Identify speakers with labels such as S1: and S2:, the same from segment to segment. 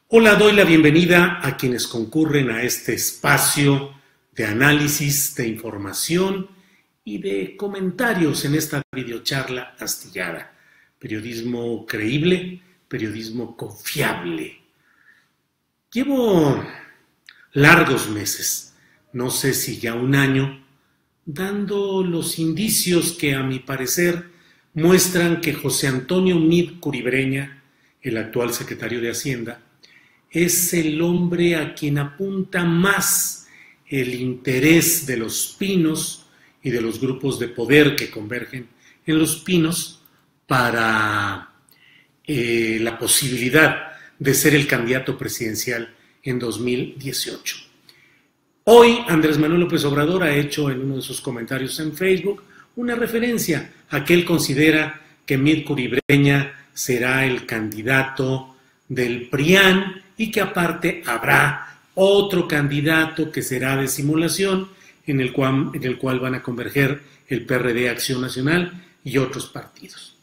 S1: Hola, doy la bienvenida a quienes concurren a este espacio de análisis, de información y de comentarios en esta videocharla astillada. Periodismo creíble, periodismo confiable. Llevo largos meses, no sé si ya un año, dando los indicios que a mi parecer muestran que José Antonio Meade Curibreña, el actual secretario de Hacienda, es el hombre a quien apunta más el interés de los Pinos y de los grupos de poder que convergen en los Pinos para la posibilidad de ser el candidato presidencial en 2018. Hoy Andrés Manuel López Obrador ha hecho en uno de sus comentarios en Facebook una referencia a que él considera que Meade Curibreña será el candidato del PRIAN y que aparte habrá otro candidato que será de simulación en el cual van a converger el PRD, Acción Nacional y otros partidos.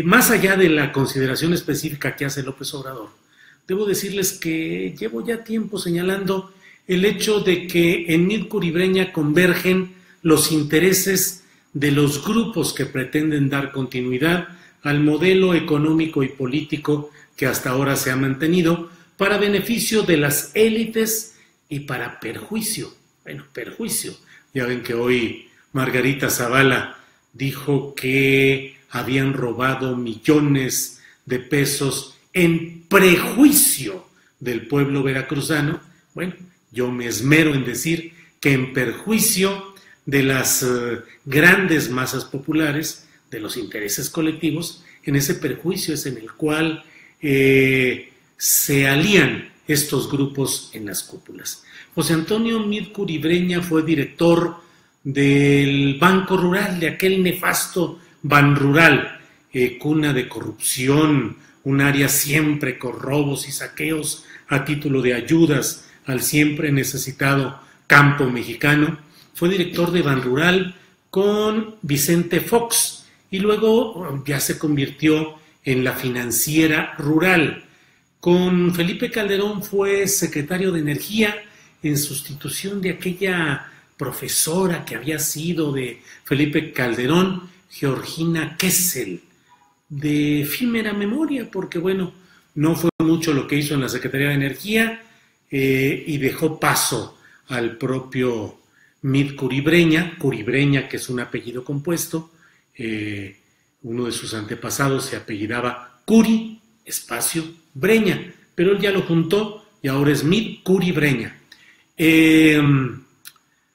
S1: Más allá de la consideración específica que hace López Obrador, debo decirles que llevo ya tiempo señalando el hecho de que en Meade Curibreña convergen los intereses de los grupos que pretenden dar continuidad al modelo económico y político que hasta ahora se ha mantenido para beneficio de las élites y para perjuicio. Bueno, perjuicio. Ya ven que hoy Margarita Zavala dijo que habían robado millones de pesos en prejuicio del pueblo veracruzano. Bueno, yo me esmero en decir que en perjuicio de las grandes masas populares, de los intereses colectivos. En ese perjuicio es en el cual se alían estos grupos en las cúpulas. José Antonio Meade Curibreña fue director del Banco Rural, de aquel nefasto Banrural, cuna de corrupción, un área siempre con robos y saqueos a título de ayudas al siempre necesitado campo mexicano. Fue director de Banrural con Vicente Fox y luego ya se convirtió en la Financiera Rural. Con Felipe Calderón fue secretario de Energía en sustitución de aquella profesora que había sido de Felipe Calderón, Georgina Kessel, de efímera memoria, porque bueno, no fue mucho lo que hizo en la Secretaría de Energía y dejó paso al propio Meade Curibreña, que es un apellido compuesto. Uno de sus antepasados se apellidaba Curi, espacio, Breña, pero él ya lo juntó y ahora es Meade Curibreña.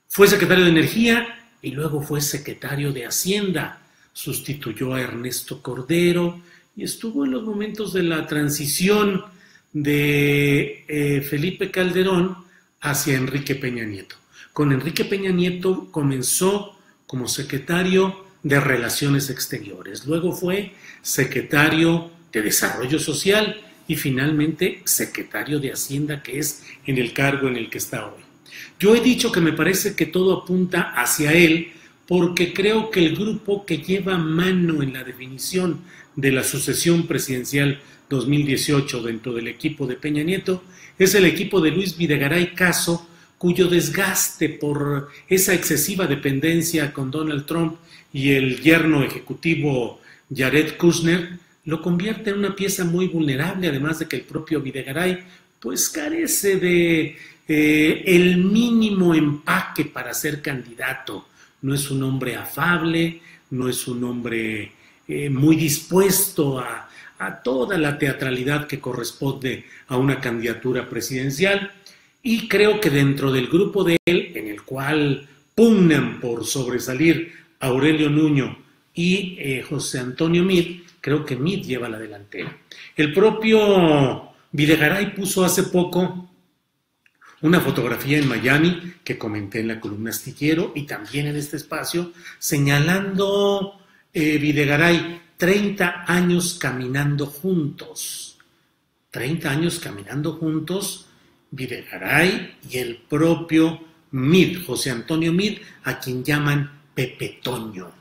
S1: Fue secretario de Energía y luego fue secretario de Hacienda, sustituyó a Ernesto Cordero y estuvo en los momentos de la transición de Felipe Calderón hacia Enrique Peña Nieto. Con Enrique Peña Nieto comenzó como secretario de Relaciones Exteriores, luego fue secretario de Desarrollo Social y finalmente secretario de Hacienda, que es en el cargo en el que está hoy. Yo he dicho que me parece que todo apunta hacia él porque creo que el grupo que lleva mano en la definición de la sucesión presidencial 2018 dentro del equipo de Peña Nieto es el equipo de Luis Videgaray Caso, cuyo desgaste por esa excesiva dependencia con Donald Trump y el yerno ejecutivo Jared Kushner lo convierte en una pieza muy vulnerable, además de que el propio Videgaray pues carece de el mínimo empaque para ser candidato. No es un hombre afable, no es un hombre muy dispuesto a toda la teatralidad que corresponde a una candidatura presidencial, y creo que dentro del grupo de él, en el cual pugnan por sobresalir Aurelio Nuño y José Antonio Meade, creo que Meade lleva la delantera. El propio Videgaray puso hace poco una fotografía en Miami que comenté en la columna Astillero y también en este espacio, señalando Videgaray 30 años caminando juntos. 30 años caminando juntos, Videgaray y el propio Meade, José Antonio Meade, a quien llaman Pepe Toño.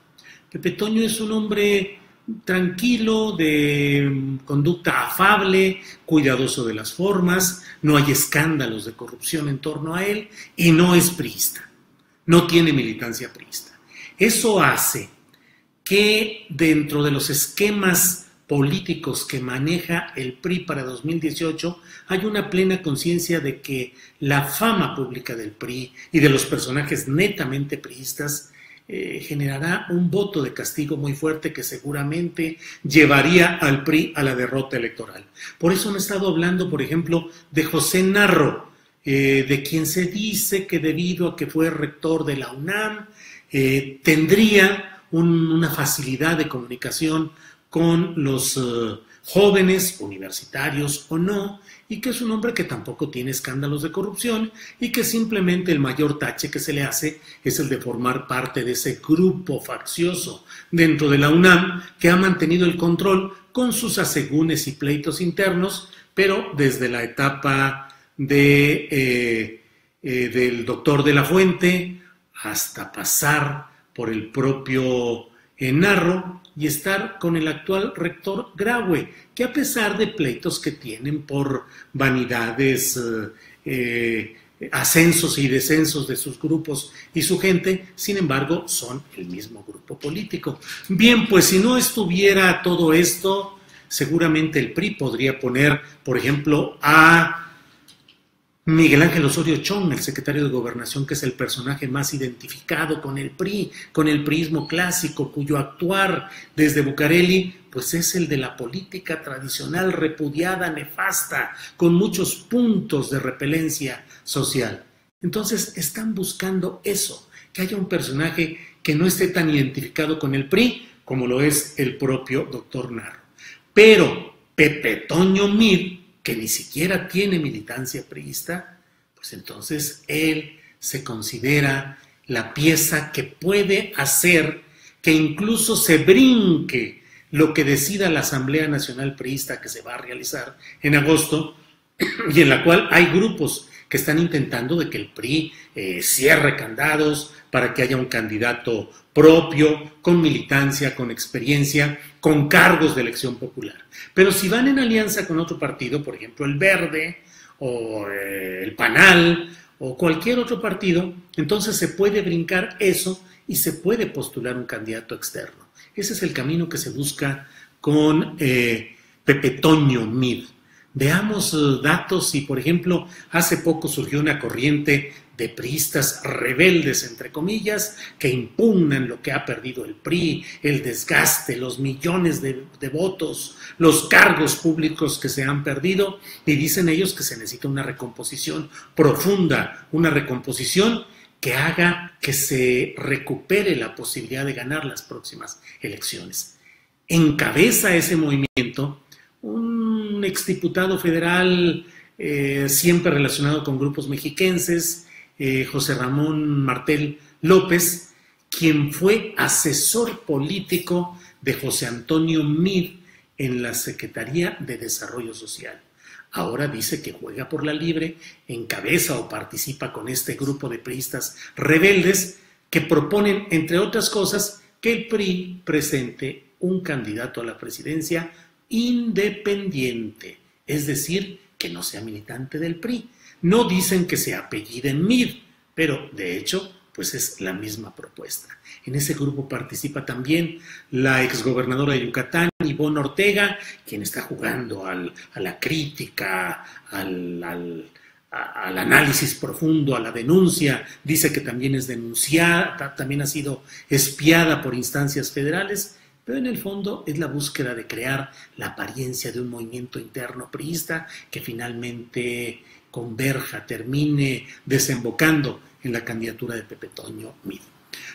S1: Pepe Toño es un hombre tranquilo, de conducta afable, cuidadoso de las formas, no hay escándalos de corrupción en torno a él y no es priista, no tiene militancia priista. Eso hace que dentro de los esquemas políticos que maneja el PRI para 2018 hay una plena conciencia de que la fama pública del PRI y de los personajes netamente priistas generará un voto de castigo muy fuerte que seguramente llevaría al PRI a la derrota electoral. Por eso han estado hablando, por ejemplo, de José Narro, de quien se dice que debido a que fue rector de la UNAM, tendría una facilidad de comunicación con los jóvenes, universitarios o no, y que es un hombre que tampoco tiene escándalos de corrupción y que simplemente el mayor tache que se le hace es el de formar parte de ese grupo faccioso dentro de la UNAM que ha mantenido el control con sus asegúnes y pleitos internos, pero desde la etapa del doctor de la Fuente hasta pasar por el propio Narro y estar con el actual rector Graue, que a pesar de pleitos que tienen por vanidades, ascensos y descensos de sus grupos y su gente, sin embargo, son el mismo grupo político. Bien, pues si no estuviera todo esto, seguramente el PRI podría poner, por ejemplo, a Miguel Ángel Osorio Chong, el secretario de Gobernación, que es el personaje más identificado con el PRI, con el priismo clásico, cuyo actuar desde Bucareli, pues es el de la política tradicional repudiada, nefasta, con muchos puntos de repelencia social. Entonces están buscando eso, que haya un personaje que no esté tan identificado con el PRI como lo es el propio doctor Narro. Pero Pepe Toño Mir, que ni siquiera tiene militancia priista, pues entonces él se considera la pieza que puede hacer que incluso se brinque lo que decida la Asamblea Nacional Priista que se va a realizar en agosto y en la cual hay grupos que están intentando de que el PRI cierre candados para que haya un candidato propio, con militancia, con experiencia, con cargos de elección popular. Pero si van en alianza con otro partido, por ejemplo el Verde o el PANAL o cualquier otro partido, entonces se puede brincar eso y se puede postular un candidato externo. Ese es el camino que se busca con Pepe Toño Mir. Veamos datos y, por ejemplo, hace poco surgió una corriente de priistas rebeldes, entre comillas, que impugnan lo que ha perdido el PRI, el desgaste, los millones de votos, los cargos públicos que se han perdido, y dicen ellos que se necesita una recomposición profunda, una recomposición que haga que se recupere la posibilidad de ganar las próximas elecciones. Encabeza ese movimiento un exdiputado federal siempre relacionado con grupos mexiquenses, José Ramón Martel López, quien fue asesor político de José Antonio Mir en la Secretaría de Desarrollo Social. Ahora dice que juega por la libre, encabeza o participa con este grupo de priistas rebeldes que proponen, entre otras cosas, que el PRI presente un candidato a la presidencia independiente, es decir, que no sea militante del PRI. No dicen que se apellide Mir, pero de hecho, pues es la misma propuesta. En ese grupo participa también la exgobernadora de Yucatán, Ivonne Ortega, quien está jugando a la crítica, al análisis profundo, a la denuncia. Dice que también es denunciada, también ha sido espiada por instancias federales, pero en el fondo es la búsqueda de crear la apariencia de un movimiento interno priista que finalmente converja, termine desembocando en la candidatura de Pepe Toño Mir.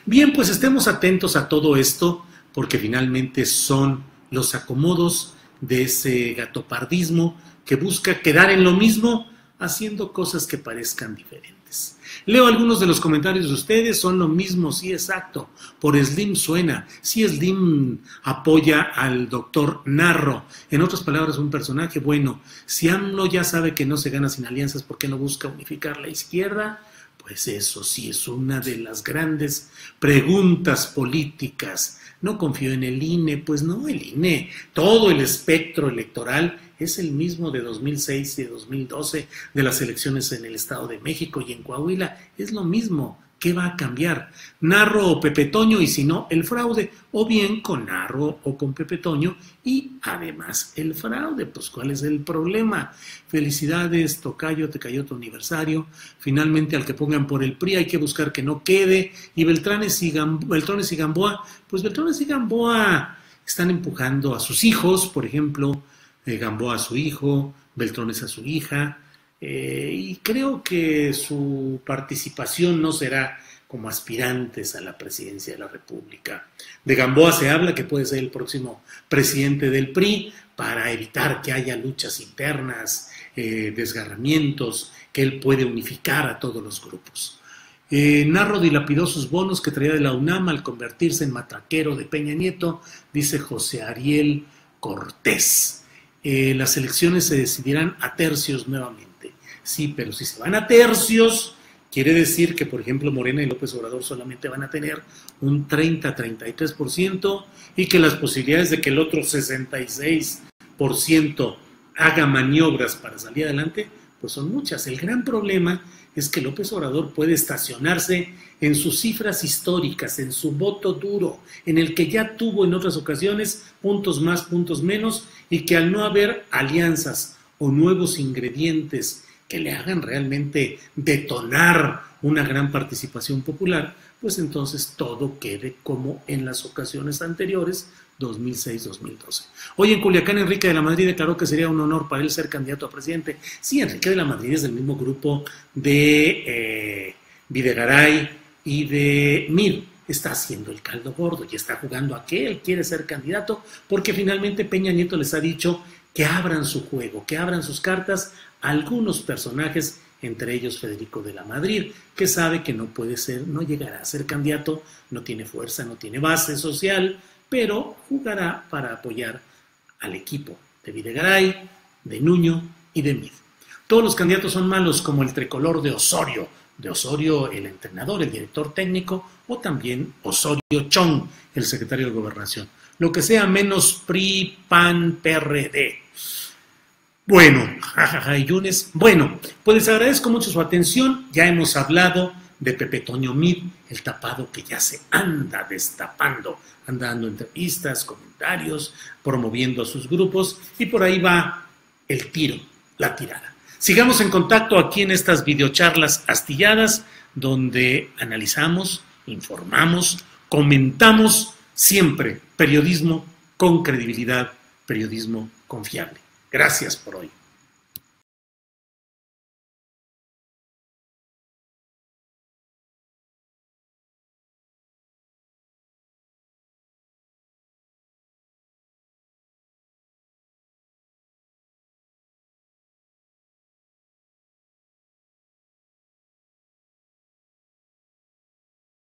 S1: Bien, pues estemos atentos a todo esto porque finalmente son los acomodos de ese gatopardismo que busca quedar en lo mismo haciendo cosas que parezcan diferentes. Leo algunos de los comentarios de ustedes, son lo mismo, sí, exacto, por Slim suena, sí, Slim apoya al doctor Narro, en otras palabras un personaje bueno. Si AMLO ya sabe que no se gana sin alianzas, ¿por qué no busca unificar la izquierda? Pues eso sí es una de las grandes preguntas políticas no confío en el INE. Pues no, el INE, todo el espectro electoral es el mismo de 2006 y de 2012, de las elecciones en el Estado de México y en Coahuila, es lo mismo. ¿Qué va a cambiar? Narro o Pepe Toño y si no, el fraude, o bien con Narro o con Pepe Toño y además el fraude. Pues ¿cuál es el problema? Felicidades, tocayo, te cayó tu aniversario. Finalmente al que pongan por el PRI hay que buscar que no quede. Y Beltrones y Gamboa, pues Beltrones y Gamboa están empujando a sus hijos, por ejemplo, Gamboa a su hijo, Beltrones a su hija. Y creo que su participación no será como aspirantes a la presidencia de la República. De Gamboa se habla que puede ser el próximo presidente del PRI para evitar que haya luchas internas, desgarramientos, que él puede unificar a todos los grupos. Narro dilapidó sus bonos que traía de la UNAM al convertirse en matraquero de Peña Nieto, dice José Ariel Cortés. Las elecciones se decidirán a tercios nuevamente. Sí, pero si se van a tercios, quiere decir que, por ejemplo, Morena y López Obrador solamente van a tener un 30-33% y que las posibilidades de que el otro 66% haga maniobras para salir adelante, pues son muchas. El gran problema es que López Obrador puede estacionarse en sus cifras históricas, en su voto duro, en el que ya tuvo en otras ocasiones puntos más, puntos menos, y que al no haber alianzas o nuevos ingredientes que le hagan realmente detonar una gran participación popular, pues entonces todo quede como en las ocasiones anteriores, 2006-2012. Hoy en Culiacán, Enrique de la Madrid declaró que sería un honor para él ser candidato a presidente. Sí, Enrique de la Madrid es del mismo grupo de Videgaray y de Mir. Está haciendo el caldo gordo y está jugando a que él quiere ser candidato, porque finalmente Peña Nieto les ha dicho que abran su juego, que abran sus cartas a algunos personajes, entre ellos Federico de la Madrid, que sabe que no puede ser, no llegará a ser candidato, no tiene fuerza, no tiene base social, pero jugará para apoyar al equipo de Videgaray, de Nuño y de Mid. Todos los candidatos son malos, como el tricolor de Osorio el entrenador, el director técnico, o también Osorio Chong, el secretario de Gobernación. Lo que sea menos PRI, PAN, PRD. Bueno, jajaja, y Yunes. Bueno, pues les agradezco mucho su atención. Ya hemos hablado de Pepe Toño Mid, el tapado que ya se anda destapando, anda dando entrevistas, comentarios, promoviendo a sus grupos, y por ahí va el tiro, la tirada. Sigamos en contacto aquí en estas videocharlas astilladas, donde analizamos, informamos, comentamos siempre periodismo con credibilidad, periodismo confiable. Gracias por hoy.